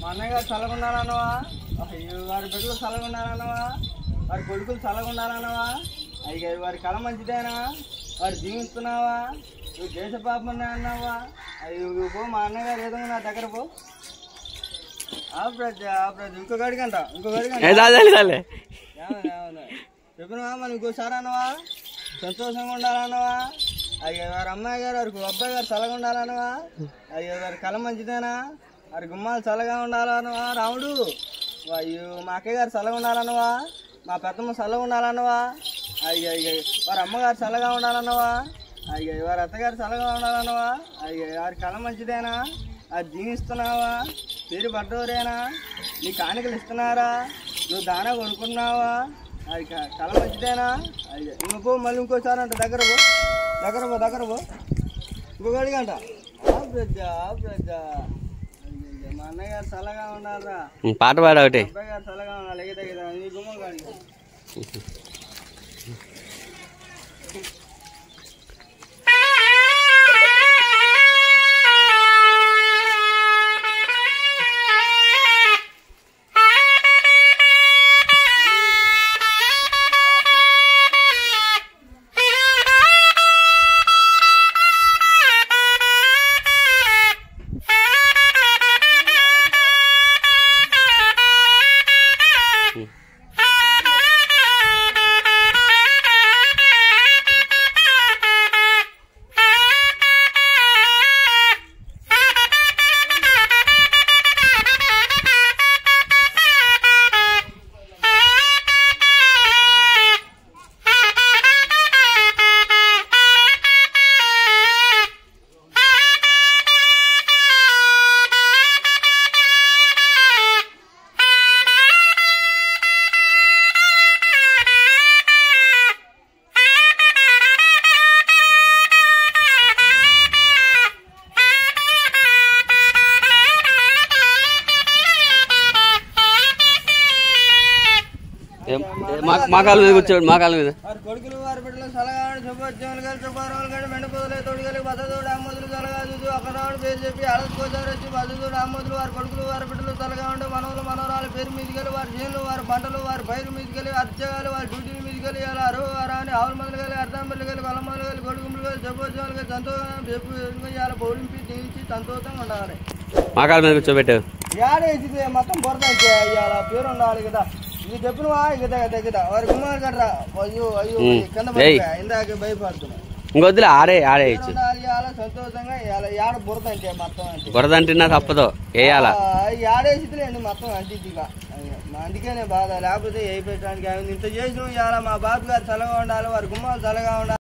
మా అన్నగారు చల్లగా ఉండాలన్నవా? అయ్యో వారి బిడ్డలు చల్లగా ఉండాలన్నవా? వారి కొడుకులు చల్లగా ఉండాలన్నవా? అయ్యో వారి కళ మంచిదేనా? వారు జీవిస్తున్నావా? నువ్వు దేశ పాపన్నా అన్నావా? అయ్యో పో, మా అన్నగారు ఏదో నా దగ్గర పో. ఇంకొక అడిగంట చెప్పినవా? మనం ఇంకోసారి అన్నవా? సంతోషంగా ఉండాలన్నవా? అయ్యో వారి అమ్మాయి గారు వారికి అబ్బాయి గారు చల్లగా ఉండాలన్నవా? అయ్యో వారి కళ మంచిదేనా? వారి గుమ్మాలు చల్లగా ఉండాలన్నవా? రాముడు అయ్యో మా అక్కయ్య గారు చల్లగా ఉండాలన్నవా? మా పెద్దమ్మ చల్లగా ఉండాలన్నవా? అయ్యో అయ్యో వారి అమ్మగారు చల్లగా ఉండాలన్నవా? అయ్యో వారి అత్తగారు చల్లగా ఉండాలన్నవా? అయ్యో వారి కళ మంచిదేనా? అది జీవిస్తున్నావా? పేరు పడ్డోరేనా? నీ కానుకలు ఇస్తున్నారా? నువ్వు దానా కొనుక్కున్నావా? అది కళ మంచిదేనా? అయ్యో ఇంకో మళ్ళీ ఇంకోసారి అంట దగ్గర పో ఇంకొక అడిగంట. మా అన్నగారు చల్లగా ఉండాలరా, పాట పాడ ఒకటి. అబ్బాయి గారు చల్లగా ఉండాలి. ఎగదగదా నీ గుమ్మ కాడి మా కాళ్ళ మీద కూర్చోండి. మా కాళ్ళ మీద వారి కొడుకులు వారి బిడ్డలు చల్లగా శుభోద్యోగులు కలిసి శుభారాలు గడి మెండపోదలే తొడిగలి బద్దతోడు ఆమోదులు చల్లగా చూసి ఒకరావుడు పేరు చెప్పి అడసుకోసారి వచ్చి బద్దతోడు ఆమోదులు వారి కొడుకులు వారి బిడ్డలు చల్లగా ఉంటే మనవలు మనవరాలు పేరు మీదికెళ్ళి వారి చేనులు వారి పంటలు వారి పైరు మీదికెళ్ళి అర్చగాలు వారి డ్యూటీల మీదికెళ్ళి ఇలా అరువు వారాన్ని ఆవుల మందులు కలిగి అర్థంబర్లు కలిగి కొల మందులు కలిగి కొడుకులు కలిగి శుభోద్యోగులు కలిగి సంతోషంగా చెప్పు ఇలా పౌరింపి జీవించి సంతోషంగా ఉండాలి. మా కాళ్ళ మీద కూర్చోబెట్టు. ఏడేసి మొత్తం బురద ఇవాళ పేరు ఉండాలి కదా. ఇది చెప్పినవా? దగ్గర వారి కుమారు గట్రా అయ్యో అయ్యో కింద ఇందాక భయపడుతున్నా. ఇంకొద్దులే ఆడే సంతోషంగా ఏడ బురద అంటే మొత్తం అంటే బురద అంటున్నా తప్పదు వేయాలా. ఏడేసిలేండి మొత్తం అంటిగా. అందుకేనే బాధ, లేకపోతే ఏ పెట్టడానికి ఇంత చేసిన ఇవాళ మా బాబు గారు చల్లగా ఉండాలి, వారి గుమ్మాలు చల్లగా ఉండాలి.